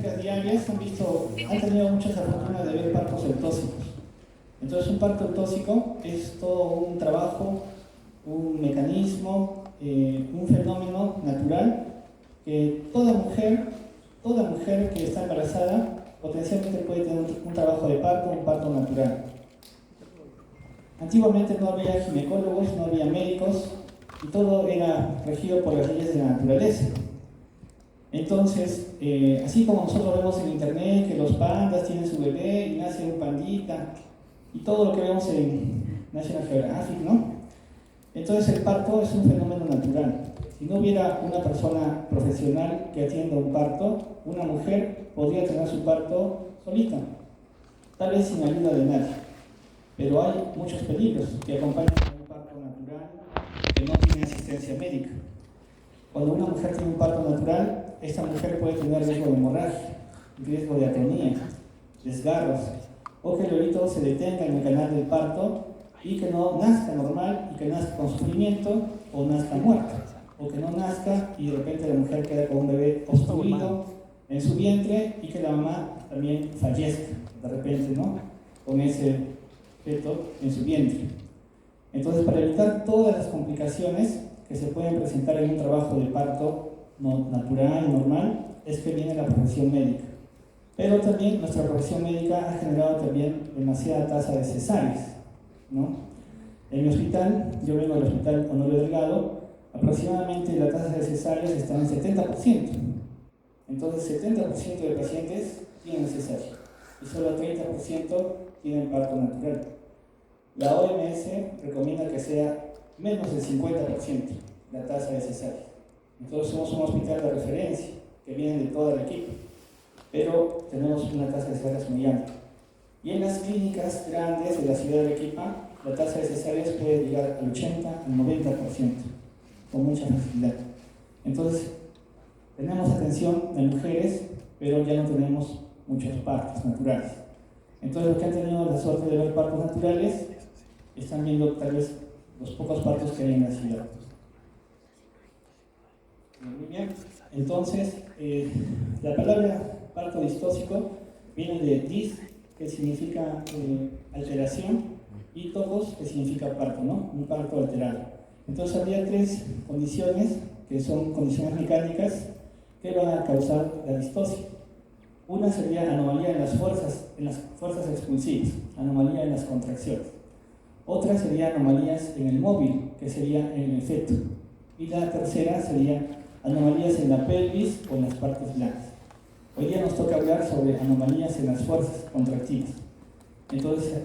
prácticas diarias han tenido muchas fortunas de ver partos eutóxicos. Entonces un parto eutóxico es todo un trabajo, un mecanismo, un fenómeno natural que toda mujer que está embarazada potencialmente puede tener un trabajo de parto, un parto natural. Antiguamente no había ginecólogos, no había médicos y todo era regido por las leyes de la naturaleza. Entonces, así como nosotros vemos en internet que los pandas tienen su bebé y nace un pandita y todo lo que vemos en National Geographic, ¿no? Entonces el parto es un fenómeno natural. Si no hubiera una persona profesional que atienda un parto, una mujer podría tener su parto solita, tal vez sin ayuda de nadie. Pero hay muchos peligros que acompañan a un parto natural que no tiene asistencia médica. Cuando una mujer tiene un parto natural, esta mujer puede tener riesgo de hemorragia, riesgo de atonía, desgarros, o que el bebito se detenga en el canal del parto y que no nazca normal y que nazca con sufrimiento o nazca muerta, o que no nazca y de repente la mujer queda con un bebé obstruido en su vientre y que la mamá también fallezca de repente, ¿no? Con ese feto en su vientre. Entonces, para evitar todas las complicaciones que se pueden presentar en un trabajo de parto natural y normal, es que viene la profesión médica. Pero también nuestra profesión médica ha generado también demasiada tasa de cesáreas, ¿no? En mi hospital, yo vengo del Hospital Honorio Delgado, aproximadamente la tasa de cesáreas está en 70%. Entonces, 70% de pacientes tienen cesárea y solo 30% tienen parto natural. La OMS recomienda que sea menos del 50% la tasa de cesárea. Entonces somos un hospital de referencia que viene de toda la equipo, pero tenemos una tasa de cesáreas muy alta. Y en las clínicas grandes de la ciudad de Arequipa, la tasa de cesáreas puede llegar al 80, al 90%, con mucha facilidad. Entonces, tenemos atención de mujeres, pero ya no tenemos muchos partos naturales. Entonces, los que han tenido la suerte de ver partos naturales, están viendo tal vez los pocos partos que hay en la ciudad. Muy bien. Entonces, la palabra parto distóxico viene de dis, que significa alteración, y tocos, que significa parto, ¿no? Un parto alterado. Entonces, habría tres condiciones, que son condiciones mecánicas, que van a causar la distosia. Una sería anomalía en las fuerzas expulsivas, anomalía en las contracciones. Otra sería anomalías en el móvil, que sería en el feto. Y la tercera sería anomalías en la pelvis o en las partes blandas. Hoy día nos toca hablar sobre anomalías en las fuerzas contractivas. Entonces,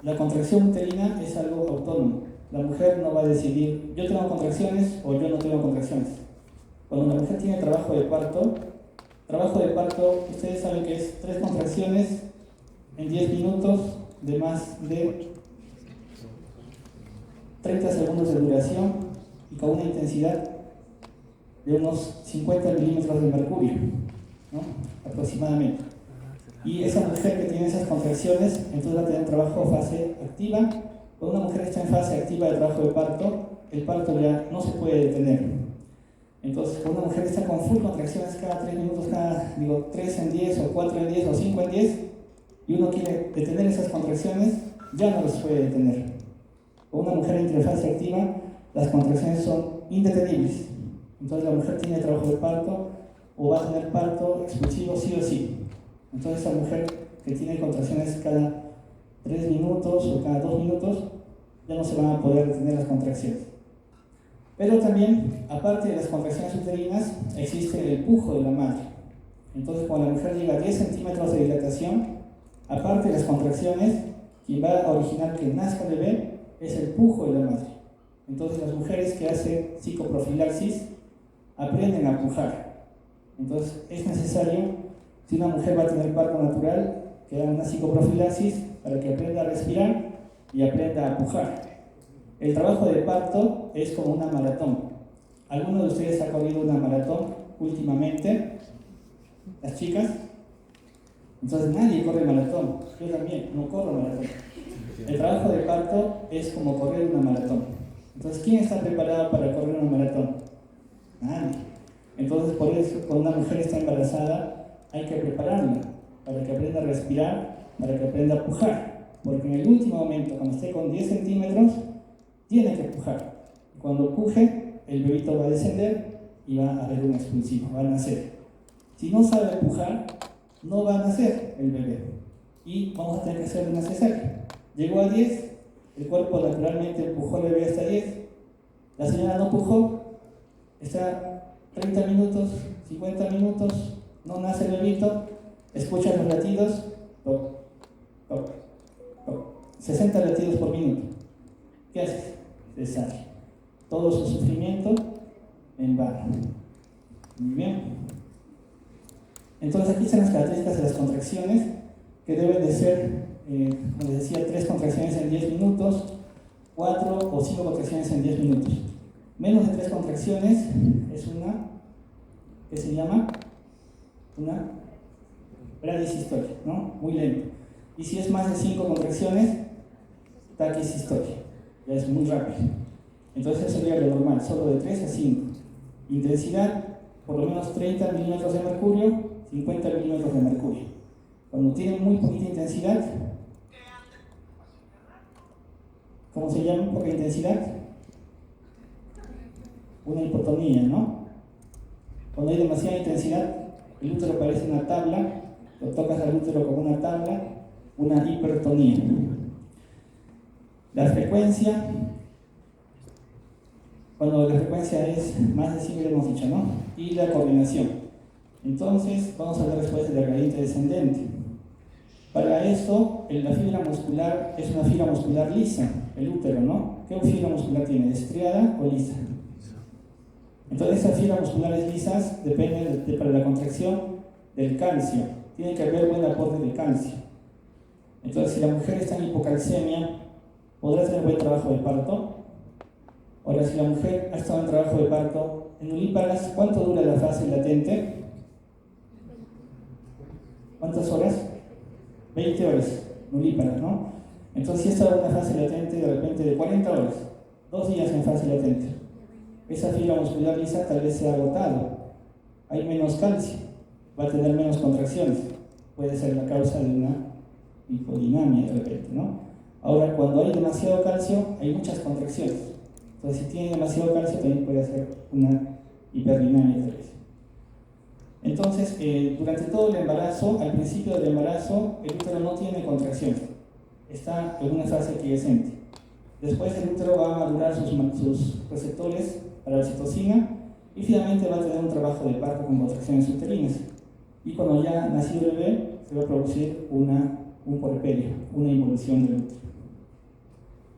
la contracción uterina es algo autónomo. La mujer no va a decidir, yo tengo contracciones o yo no tengo contracciones. Cuando una mujer tiene trabajo de parto, ustedes saben que es 3 contracciones en 10 minutos de más de 30 segundos de duración y con una intensidad de unos 50 milímetros de mercurio, ¿no? Aproximadamente. Y esa mujer que tiene esas contracciones, entonces va a tener trabajo fase activa. Cuando una mujer está en fase activa de trabajo de parto, el parto ya no se puede detener. Entonces, cuando una mujer está con full contracciones cada 3 minutos, 3 en 10, o 4 en 10, o 5 en 10, y uno quiere detener esas contracciones, ya no las puede detener. Cuando una mujer entra en fase activa, las contracciones son indetenibles. Entonces, la mujer tiene trabajo de parto, o va a tener parto expulsivo sí o sí. Entonces, esa mujer que tiene contracciones cada 3 minutos o cada 2 minutos, ya no se van a poder detener las contracciones. Pero también, aparte de las contracciones uterinas, existe el pujo de la madre. Entonces, cuando la mujer llega a 10 centímetros de dilatación, aparte de las contracciones, quien va a originar que nazca el bebé es el pujo de la madre. Entonces, las mujeres que hacen psicoprofilaxis aprenden a pujar. Entonces, es necesario, si una mujer va a tener parto natural, que haga una psicoprofilaxis para que aprenda a respirar y aprenda a pujar. El trabajo de parto es como una maratón. ¿Alguno de ustedes ha corrido una maratón últimamente? ¿Las chicas? Entonces nadie corre maratón. Yo también, no corro maratón. El trabajo de parto es como correr una maratón. Entonces, ¿quién está preparado para correr una maratón? Nadie. Entonces, por eso, cuando una mujer está embarazada, hay que prepararla para que aprenda a respirar, para que aprenda a pujar. Porque en el último momento, cuando esté con 10 centímetros, tiene que pujar. Cuando puje, el bebito va a descender y va a haber un expulsivo, va a nacer. Si no sabe pujar, no va a nacer el bebé. Y vamos a tener que hacer una cesárea. Llegó a 10, el cuerpo naturalmente empujó al bebé hasta 10. La señora no pujó, está 30 minutos, 50 minutos, no nace el bebito, escucha los latidos, toc, toc, toc, 60 latidos por minuto. ¿Qué haces? Cesárea. Todo su sufrimiento en vano. Muy bien. Entonces aquí están las características de las contracciones, que deben de ser, como les decía, 3 contracciones en 10 minutos, 4 o 5 contracciones en 10 minutos. Menos de 3 contracciones es una que se llama una bradisistolia, ¿no? Muy lento. Y si es más de 5 contracciones, taquisistolia, ya es muy rápido. Entonces eso sería lo normal, solo de 3 a 5. Intensidad, por lo menos 30 milímetros de mercurio, 50 milímetros de mercurio. Cuando tiene muy poquita intensidad, ¿cómo se llama? Poca intensidad. Una hipotonía, ¿no? Cuando hay demasiada intensidad, el útero parece una tabla, lo tocas al útero con una tabla, una hipertonía. La frecuencia, cuando la frecuencia es más de 5, lo hemos dicho, ¿no? Y la coordinación. Entonces, vamos a hablar después de la gradiente descendente. Para esto, la fibra muscular es una fibra muscular lisa, el útero, ¿no? ¿Qué fibra muscular tiene? ¿Estriada o lisa? Entonces, esas fibras musculares lisas dependen para la contracción del calcio. Tiene que haber buen aporte de calcio. Entonces, si la mujer está en hipocalcemia, ¿podrá tener buen trabajo de parto? Ahora, si la mujer ha estado en trabajo de parto, en nulíparas, ¿cuánto dura la fase latente? ¿Cuántas horas? 20 horas, nulíparas, ¿no? Entonces, si ha estado en una fase latente de repente de 40 horas, 2 días en fase latente, esa fibra muscular lisa tal vez se ha agotado, hay menos calcio, va a tener menos contracciones, puede ser la causa de una hipodinamia de repente, ¿no? Ahora, cuando hay demasiado calcio, hay muchas contracciones. Entonces, si tiene demasiado calcio, también puede ser una hiperdinamia tal vez. Entonces, durante todo el embarazo, al principio del embarazo, el útero no tiene contracción, está en una fase quiescente. Después el útero va a madurar sus receptores para la oxitocina y finalmente va a tener un trabajo de parto con contracciones uterinas. Y cuando ya nacido el bebé, se va a producir un puerperio, una involución del útero.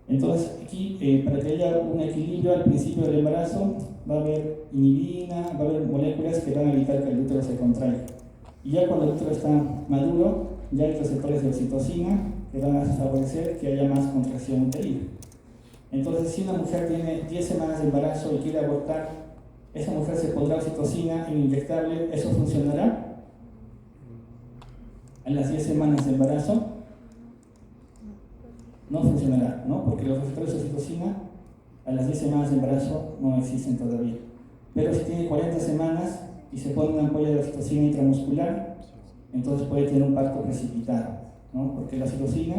Entonces, aquí, para que haya un equilibrio al principio del embarazo, va a haber inhibina, va a haber moléculas que van a evitar que el útero se contraiga. Y ya cuando el útero está maduro, ya hay receptores de oxitocina que van a favorecer que haya más contracción uterina. Entonces, si una mujer tiene 10 semanas de embarazo y quiere abortar, esa mujer se pondrá oxitocina inyectable, ¿eso funcionará? En las 10 semanas de embarazo no funcionará, ¿no? Porque los receptores de oxitocina a las 10 semanas de embarazo no existen todavía. Pero si tiene 40 semanas y se pone una ampolla de oxitocina intramuscular, entonces puede tener un parto precipitado, ¿no? Porque la oxitocina,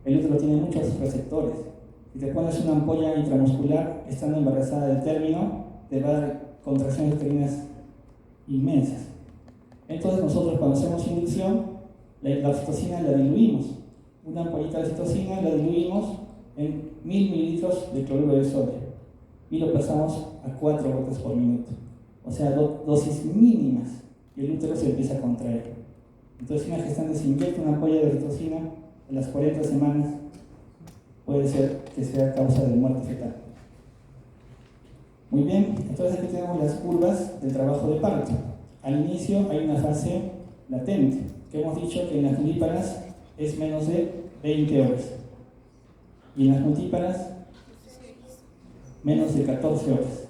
el útero tiene muchos receptores. Si te pones una ampolla intramuscular estando embarazada del término, te va a dar contracciones uterinas inmensas. Entonces nosotros cuando hacemos inducción, la oxitocina la diluimos. Una ampollita de oxitocina la diluimos en 1000 mililitros de cloruro de sodio y lo pasamos a 4 gotas por minuto. O sea, dosis mínimas, y el útero se empieza a contraer. Entonces, si una gestante se inyecta una ampolla de oxitocina a las 40 semanas, puede ser que sea causa de muerte fetal. Muy bien, entonces aquí tenemos las curvas del trabajo de parto. Al inicio hay una fase latente, que hemos dicho que en las nulíparas es menos de 20 horas. Y en las multíparas, menos de 14 horas,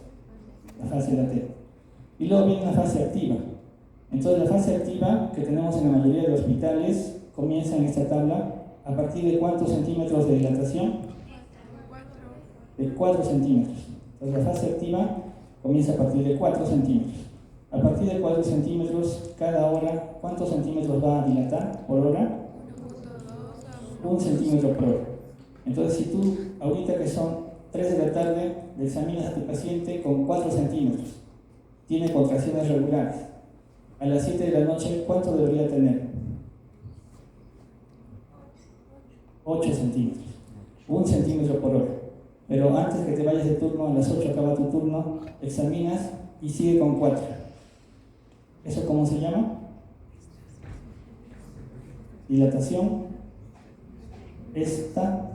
la fase latente. Y luego viene una fase activa. Entonces, la fase activa que tenemos en la mayoría de hospitales comienza en esta tabla a partir de ¿cuántos centímetros de dilatación? De 4 centímetros. Entonces, la fase activa comienza a partir de 4 centímetros. A partir de 4 centímetros cada hora, ¿cuántos centímetros va a dilatar por hora? 1 centímetro por hora. Entonces, si tú, ahorita que son 3 de la tarde, le examinas a tu paciente con 4 centímetros, tiene contracciones regulares. A las 7 de la noche, ¿cuánto debería tener? 8 centímetros. 1 centímetro por hora. Pero antes que te vayas de turno, a las 8 acaba tu turno, examinas y sigue con 4. ¿Eso cómo se llama? Dilatación estacionaria.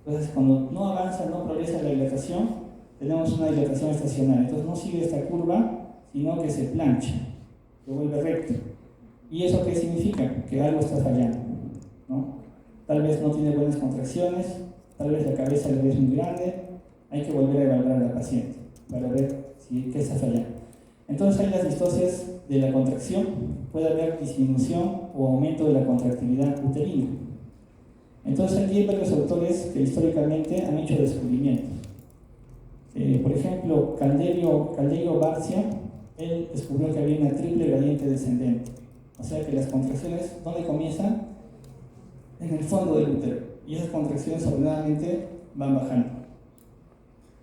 Entonces, cuando no avanza, no progresa la dilatación, tenemos una dilatación estacionaria. Entonces, no sigue esta curva, sino que se plancha, se vuelve recto. ¿Y eso qué significa? Que algo está fallando, ¿no? Tal vez no tiene buenas contracciones, tal vez la cabeza le ves muy grande, hay que volver a evaluar a la paciente para ver qué está fallando. Entonces hay las distocias de la contracción, puede haber disminución o aumento de la contractilidad uterina. Entonces aquí hay varios autores que históricamente han hecho descubrimientos. Por ejemplo, Caldeiro Barcia, él descubrió que había una triple gradiente descendente. O sea que las contracciones, ¿dónde comienzan? En el fondo del útero. Y esas contracciones ordenadamente van bajando.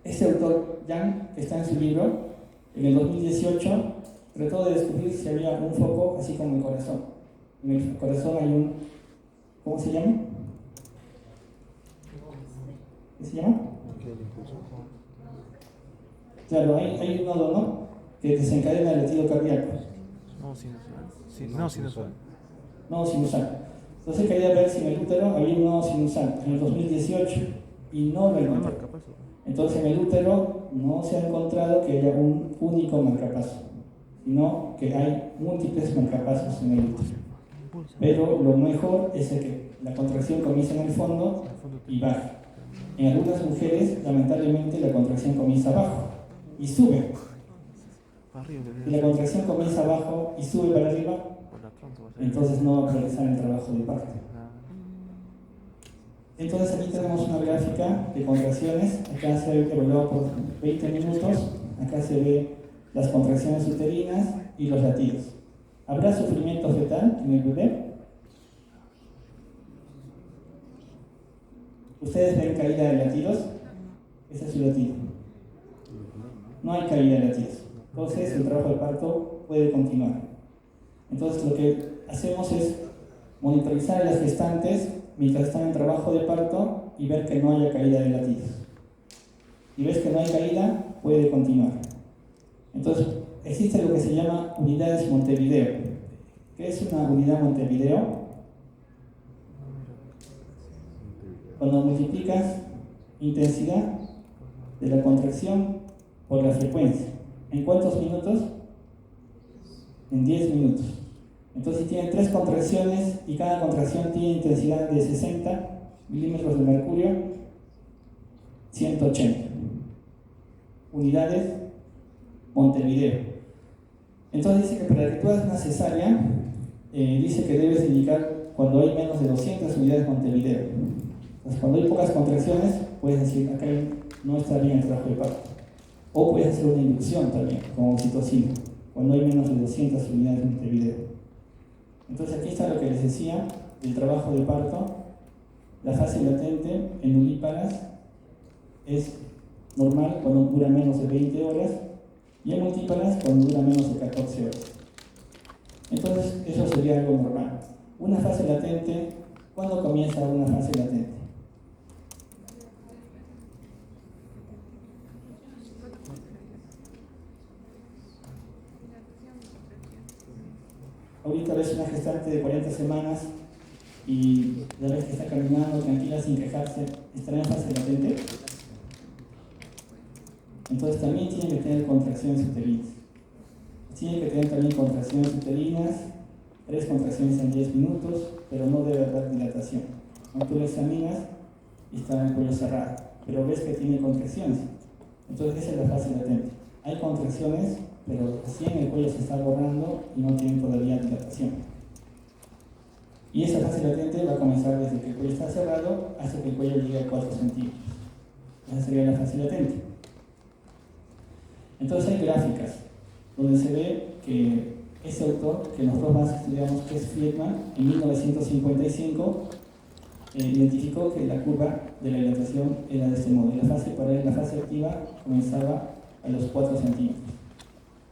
Este autor, Yang, que está en su libro, en el 2018 trató de descubrir si había un foco así como el corazón. En el corazón hay un, ¿cómo se llama? ¿Qué se llama? Claro, hay un nodo, ¿no? Que desencadena el latido cardíaco. No sinusal. Nodo sinusal. Entonces quería ver si en el útero había un nodo sinusal en el 2018 y no lo encontré. Entonces en el útero no se ha encontrado que haya un único marcapaso, sino que hay múltiples marcapasos en el útero. Pero lo mejor es que la contracción comienza en el fondo y baja. En algunas mujeres, lamentablemente, la contracción comienza abajo y sube. Si la contracción comienza abajo y sube para arriba, entonces no va a progresar el trabajo de parto. Entonces aquí tenemos una gráfica de contracciones. Acá se ve evaluado por 20 minutos. Acá se ve las contracciones uterinas y los latidos. ¿Habrá sufrimiento fetal en el bebé? ¿Ustedes ven caída de latidos? Ese es su latido. No hay caída de latidos. Entonces el trabajo de parto puede continuar. Entonces lo que hacemos es monitorizar a las gestantes mientras están en trabajo de parto y ver que no haya caída de latidos. Si ves que no hay caída, puede continuar. Entonces existe lo que se llama unidades Montevideo. ¿Qué es una unidad Montevideo? Cuando multiplicas intensidad de la contracción por la frecuencia. ¿En cuántos minutos? En 10 minutos. Entonces, si tienen 3 contracciones y cada contracción tiene intensidad de 60 milímetros de mercurio, 180 unidades Montevideo. Entonces dice que para que tú hagas una cesárea, dice que debes indicar cuando hay menos de 200 unidades Montevideo. Entonces, cuando hay pocas contracciones, puedes decir, acá no está bien el trabajo de parto. O puedes hacer una inducción también, con oxitocina, cuando hay menos de 200 unidades Montevideo. Entonces aquí está lo que les decía del trabajo de parto. La fase latente en nulíparas es normal cuando dura menos de 20 horas y en multíparas cuando dura menos de 14 horas. Entonces eso sería algo normal. Una fase latente, ¿cuándo comienza una fase latente? Ahorita ves una gestante de 40 semanas y la ves que está caminando tranquila sin quejarse, ¿estará en fase latente? Entonces también tiene que tener contracciones uterinas. Tiene que tener también contracciones uterinas, 3 contracciones en 10 minutos, pero no debe haber dilatación. Cuando tú lo examinas y está el cuello cerrado, pero ves que tiene contracciones. Entonces esa es la fase latente. Hay contracciones, pero recién el cuello se está borrando y no tiene todavía dilatación. Y esa fase latente va a comenzar desde que el cuello está cerrado hasta que el cuello llegue a 4 centímetros. Esa sería la fase latente. Entonces hay gráficas donde se ve que ese autor, que nosotros más estudiamos, que es Friedman, en 1955, identificó que la curva de la dilatación era de este modo. Y para él, la fase activa comenzaba a los 4 centímetros.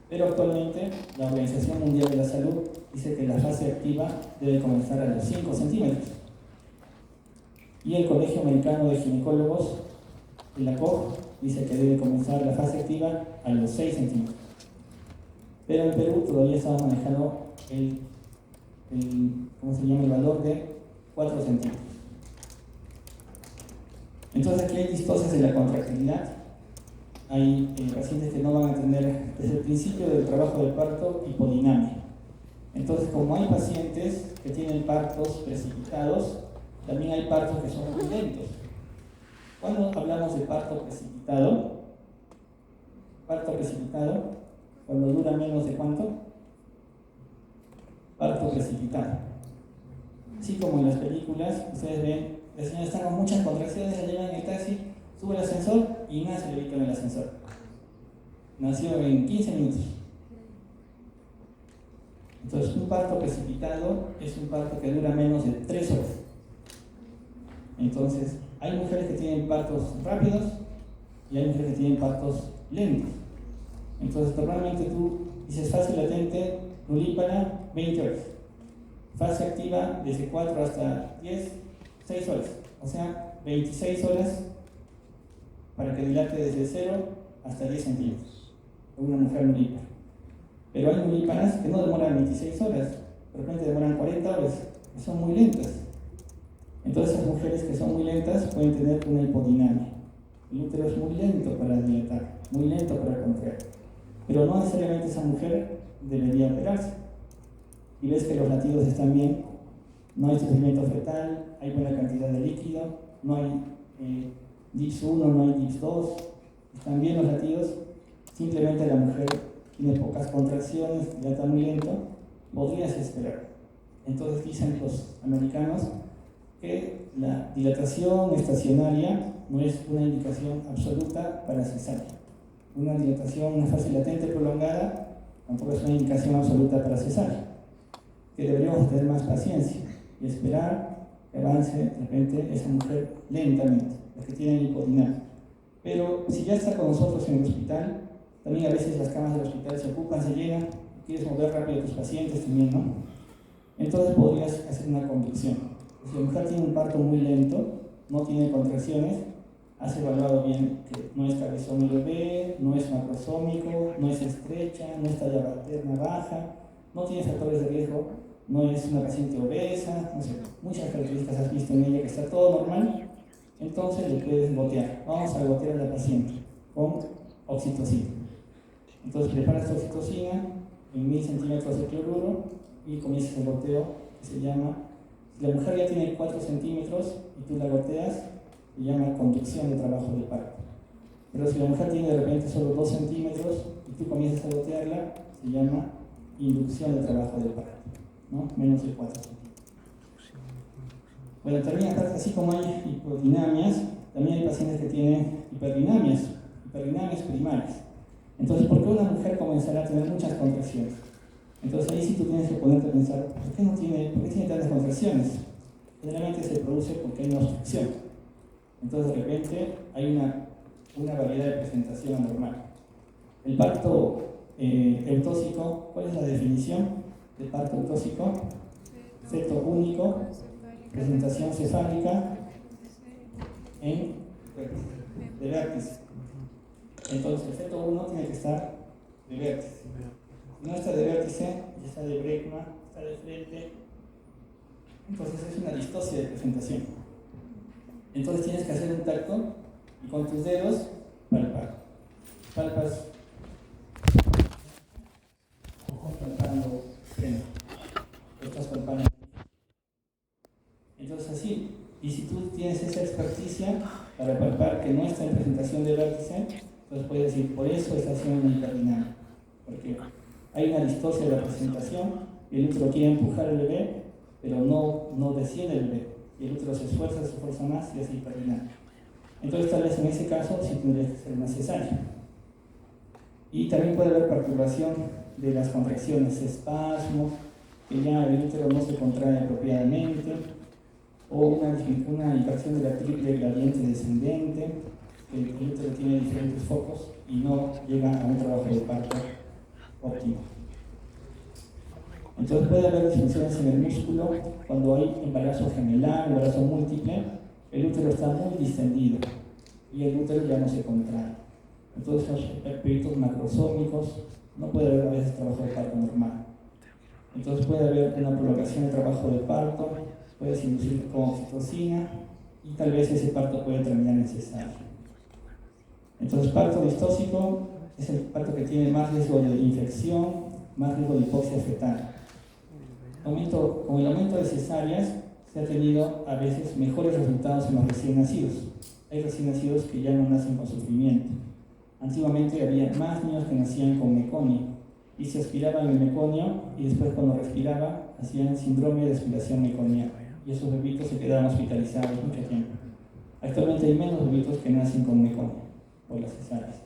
Pero actualmente la Organización Mundial de la Salud dice que la fase activa debe comenzar a los 5 centímetros. Y el Colegio Americano de Ginecólogos, la COG, dice que debe comenzar la fase activa a los 6 centímetros. Pero en Perú todavía estamos manejando el valor de 4 centímetros. Entonces aquí hay distorsiones de la contractilidad. Hay pacientes que no van a tener desde el principio del trabajo de parto hipodinamia. Entonces, como hay pacientes que tienen partos precipitados, también hay partos que son muy lentos. Cuando hablamos de parto precipitado, cuando dura menos de ¿cuánto? Parto precipitado. Así como en las películas, ustedes ven, la señora está con muchas contracciones, la llevan en el taxi, sube el ascensor y nace el bebito en el ascensor. Nació en 15 minutos. Entonces, un parto precipitado es un parto que dura menos de 3 horas. Entonces, hay mujeres que tienen partos rápidos y hay mujeres que tienen partos lentos. Entonces, normalmente tú dices fase latente, nulípara, 20 horas. Fase activa, desde 4 hasta 10, 6 horas. O sea, 26 horas para que dilate desde 0 hasta 10 centímetros. Una mujer nulípara. Pero hay nulíparas que no demoran 26 horas, de repente demoran 40 horas, que son muy lentas. Entonces, las mujeres que son muy lentas pueden tener una hipodinamia. El útero es muy lento para dilatar, muy lento para contraer. Pero no necesariamente esa mujer debería operarse. Y ves que los latidos están bien, no hay sufrimiento fetal, hay buena cantidad de líquido, no hay DIPS 1, no hay DIPS 2, están bien los latidos, simplemente la mujer tiene pocas contracciones, dilata muy lento, podrías esperar. Entonces dicen los americanos que la dilatación estacionaria no es una indicación absoluta para cesárea. Una dilatación, una fase latente prolongada, tampoco es una indicación absoluta para cesárea. Que deberíamos tener más paciencia y esperar que avance de repente esa mujer lentamente, las que tienen hipodinamia. Pero si ya está con nosotros en el hospital, también a veces las camas del hospital se ocupan, se llenan, quieres mover rápido a tus pacientes también, ¿no? Entonces podrías hacer una conducción. Si la mujer tiene un parto muy lento, no tiene contracciones, has evaluado bien que no es cabezón el bebé, no es macrosómico, no es estrecha, no es talla materna baja, no tiene factores de riesgo, no es una paciente obesa, no sé, muchas características has visto en ella que está todo normal, entonces le puedes gotear. Vamos a gotear a la paciente con oxitocina. Entonces preparas tu oxitocina en 1000 centímetros de cloruro y comienzas el goteo que se llama, si la mujer ya tiene 4 centímetros y tú la goteas, se llama conducción de trabajo de parto. Pero si la mujer tiene de repente solo 2 centímetros y tú comienzas a gotearla, se llama inducción de trabajo de parto, ¿no? Menos de 4 centímetros. Bueno, también así como hay hipodinamias, también hay pacientes que tienen hiperdinamias primarias. Entonces, ¿por qué una mujer comenzará a tener muchas contracciones? Entonces ahí sí tú tienes que ponerte a pensar, ¿por qué tiene tantas contracciones? Generalmente se produce porque hay una obstrucción. Entonces de repente hay una variedad de presentación anormal. El parto eutóxico, ¿cuál es la definición del parto eutóxico? Feto único, presentación cefálica de vértice. Entonces el feto 1 tiene que estar de vértice. Si no está de vértice, ya está de brecma, está de frente. Entonces es una distosia de presentación. Entonces tienes que hacer un tacto y con tus dedos palpar. Palpas, palpando frente. Estás palpando. Entonces así, y si tú tienes esa experticia para palpar que no está en presentación de vértice, entonces puedes decir, por eso está haciendo una hiperdinamia. Porque hay una distosia de la presentación y el útero quiere empujar al bebé, pero no desciende el bebé. Y el útero se esfuerza más y hace hiperdinamia. Entonces tal vez en ese caso sí tendrías que hacer una cesárea. Y también puede haber perturbación de las contracciones, espasmos, que ya el útero no se contrae apropiadamente, o una inversión de la triple gradiente descendente, que el útero tiene diferentes focos y no llega a un trabajo de parto óptimo. Entonces puede haber disfunciones en el músculo cuando hay embarazo gemelar, embarazo múltiple, el útero está muy distendido y el útero ya no se contrae. Entonces los peritos macrosómicos no puede haber a veces trabajo de parto normal. Entonces puede haber una prolongación del trabajo de parto, puede inducir con oxitocina y tal vez ese parto puede terminar en cesárea. Entonces parto distóxico es el parto que tiene más riesgo de infección, más riesgo de hipoxia fetal. Con el aumento de cesáreas se ha tenido a veces mejores resultados en los recién nacidos. Hay recién nacidos que ya no nacen con sufrimiento. Antiguamente había más niños que nacían con meconio y se aspiraban el meconio y después cuando respiraba hacían síndrome de aspiración meconiana y esos bebitos se quedaban hospitalizados mucho tiempo. Actualmente hay menos bebitos que nacen con meconio por las cesáreas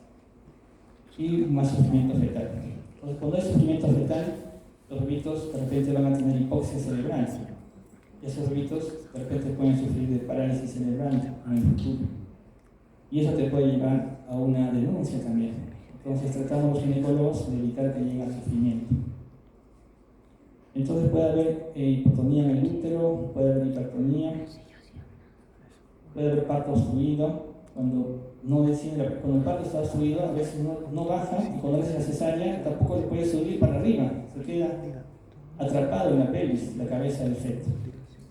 y más sufrimiento fetal. Entonces cuando hay sufrimiento fetal, los bebitos de repente van a tener hipoxia cerebral y esos bebitos de repente pueden sufrir de parálisis cerebral en el futuro y eso te puede llevar a una denuncia también. Entonces tratamos los ginecólogos de evitar que llegue al sufrimiento. Entonces puede haber hipotonía en el útero, puede haber hipertonía, puede haber parto obstruido. Cuando el parto está obstruido, a veces no baja y cuando hace la cesárea tampoco le puede subir para arriba, se queda atrapado en la pelvis, la cabeza del feto.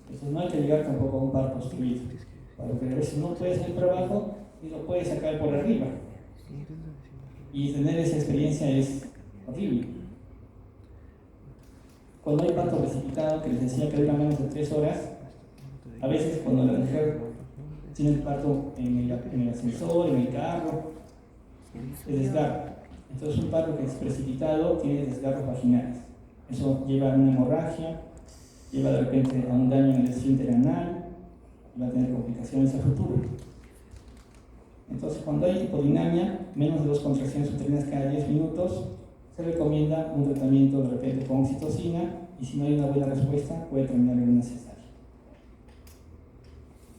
Entonces no hay que llegar tampoco a un parto obstruido, porque a veces no puede salir para abajo y lo puede sacar por arriba. Y tener esa experiencia es horrible. Cuando hay parto precipitado, que les decía que dura menos de 3 horas, a veces cuando la mujer tiene el parto en el ascensor, en el carro, se desgarra. Entonces un parto que es precipitado tiene desgarros vaginales. Eso lleva a una hemorragia, lleva de repente a un daño en el esfínter anal y va a tener complicaciones a futuro. Entonces cuando hay hipodinamia, menos de 2 contracciones uterinas cada 10 minutos, se recomienda un tratamiento de repente con oxitocina y si no hay una buena respuesta puede terminar en una cesárea.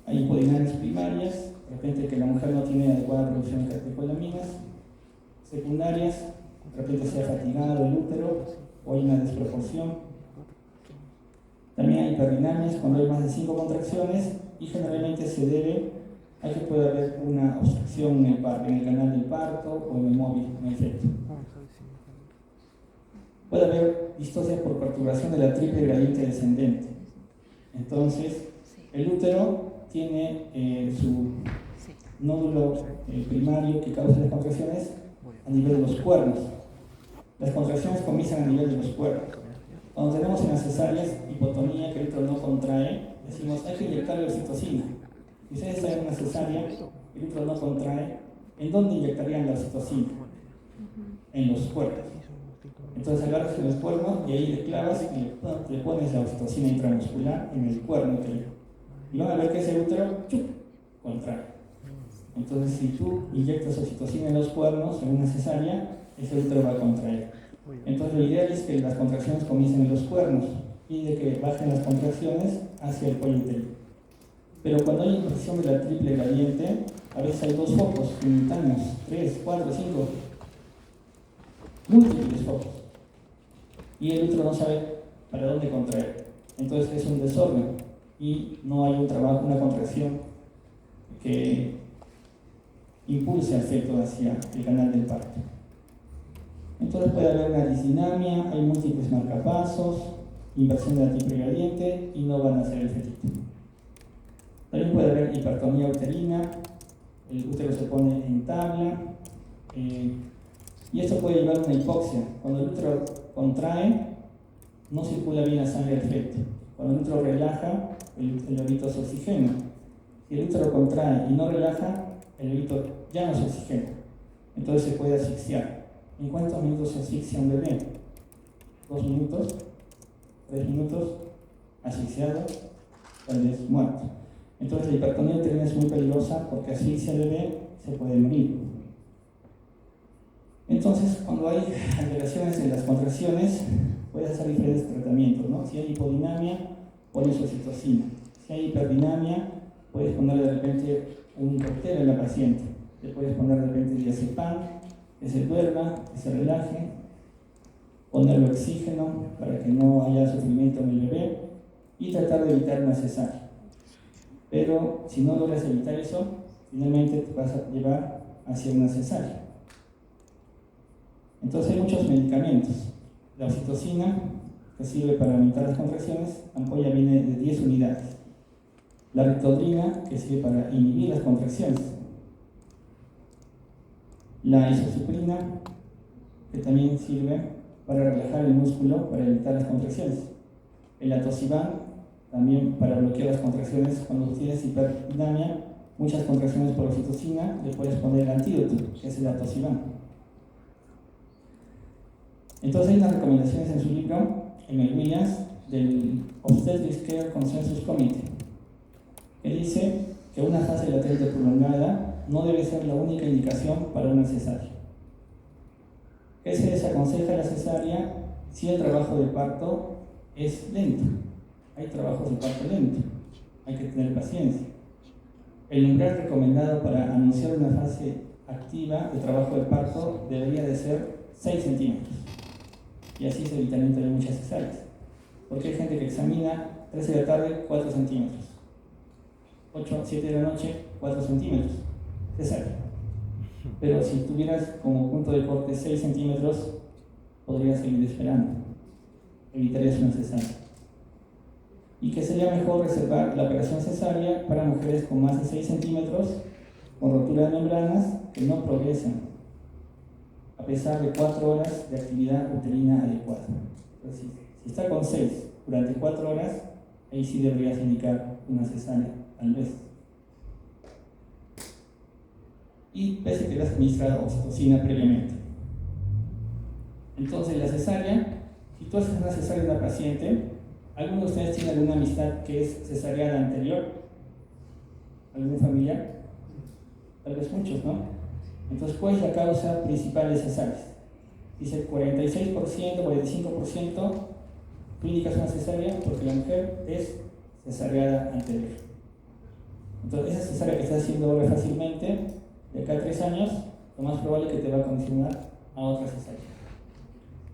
Hay hipodinamias primarias, de repente que la mujer no tiene adecuada producción de catecolaminas, secundarias, de repente se ha fatigado el útero o hay una desproporción. También hay hiperdinamias cuando hay más de 5 contracciones y generalmente se debe a que puede haber una obstrucción en el canal del parto o en el móvil, en el feto. Puede haber distocia por perturbación de la triple gradiente descendente. Entonces, el útero tiene su nódulo primario que causa las contracciones a nivel de los cuernos. Las contracciones comienzan a nivel de los cuernos. Cuando tenemos en las cesáreas hipotonía, que el útero no contrae, decimos hay que inyectarle oxitocina. Si ustedes están en una cesárea, el útero no contrae, ¿en dónde inyectarían la oxitocina? En los cuernos. Entonces agarras los cuernos y ahí le clavas y le pones la oxitocina intramuscular en el cuerno uterino. Y van a ver que ese útero contrae. Entonces si tú inyectas oxitocina en los cuernos en una cesárea, ese útero va a contraer. Entonces lo ideal es que las contracciones comiencen en los cuernos y de que bajen las contracciones hacia el cuello uterino. Pero cuando hay infección de la triple gradiente, a veces hay 2 focos simultáneos, 3, 4, 5, múltiples focos. Y el útero no sabe para dónde contraer. Entonces es un desorden y no hay un trabajo, una contracción que impulse al feto hacia el canal del parto. Entonces puede haber una disdinamia, hay múltiples marcapasos, inversión de la triple gradiente y no van a ser el fetito. También puede haber hipertonía uterina, el útero se pone en tabla y esto puede llevar a una hipoxia. Cuando el útero contrae, no circula bien la sangre al feto. Cuando el útero relaja, el bebito se oxigena. Si el útero contrae y no relaja, el bebito ya no se oxigena. Entonces se puede asfixiar. ¿En cuántos minutos se asfixia un bebé? 2 minutos, 3 minutos, asfixiado, tal vez muerto. Entonces la hipertonía uterina es muy peligrosa porque asfixia al bebé, se puede morir. Entonces, cuando hay alteraciones en las contracciones, puedes hacer diferentes tratamientos, ¿no? Si hay hipodinamia, pones oxitocina. Si hay hiperdinamia, puedes ponerle de repente un cóctel en la paciente. Le puedes poner de repente diazepam, que se duerma, que se relaje, ponerle oxígeno para que no haya sufrimiento en el bebé y tratar de evitar una cesárea. Pero si no logras evitar eso, finalmente te vas a llevar hacia una cesárea. Entonces hay muchos medicamentos. La oxitocina, que sirve para aumentar las contracciones, la ampolla viene de 10 unidades. La ritodrina, que sirve para inhibir las contracciones. La isosuprina, que también sirve para relajar el músculo, para evitar las contracciones. El atosiban, también para bloquear las contracciones. Cuando tienes hiperdinamia, muchas contracciones por oxitocina, le puedes poner el antídoto, que es el atosiban. Entonces hay unas recomendaciones en su libro, en el Williams, del Obstetric Care Consensus Committee, que dice que una fase latente prolongada no debe ser la única indicación para una cesárea. ¿Qué se desaconseja la cesárea si el trabajo de parto es lento? Hay trabajos de parto lento, hay que tener paciencia. El umbral recomendado para anunciar una fase activa de trabajo de parto debería de ser 6 centímetros. Y así se evitarían también muchas cesáreas. Porque hay gente que examina 13 de la tarde, 4 centímetros. 7 de la noche, 4 centímetros. Cesárea. Pero si tuvieras como punto de corte 6 centímetros, podrías seguir esperando. Evitarías una cesárea. Y que sería mejor reservar la operación cesárea para mujeres con más de 6 centímetros, con rotura de membranas, que no progresan, a pesar de 4 horas de actividad uterina adecuada. Entonces, si está con 6 durante 4 horas, ahí sí deberías indicar una cesárea, tal vez. Y pese que le has administrado oxitocina previamente. Entonces, la cesárea, si tú haces una cesárea en una paciente, ¿alguno de ustedes tiene alguna amistad que es cesárea anterior? ¿Algún familiar? Tal vez muchos, ¿no? Entonces, ¿cuál es la causa principal de cesáreas? Dice 46%, 45%, tú indicas una cesárea porque la mujer es cesárea anterior. Entonces, esa cesárea que estás haciendo ahora fácilmente, de acá a 3 años, lo más probable es que te va a condicionar a otra cesárea,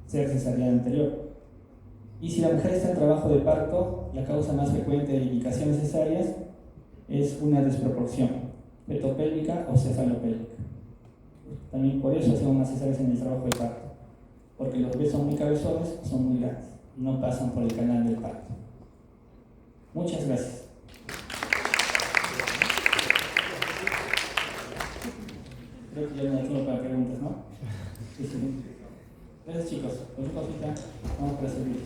ser cesárea anterior. Y si la mujer está en trabajo de parto, la causa más frecuente de indicaciones cesáreas es una desproporción petopélvica o cefalopélvica. También por eso hacemos más cesáreas en el trabajo de parto, porque los bebés son muy cabezones, son muy grandes, no pasan por el canal del parto. Muchas gracias. Creo que ya no hay tiempo para preguntas, ¿no? Sí. Gracias, chicos. Cualquier cosita, vamos para servir.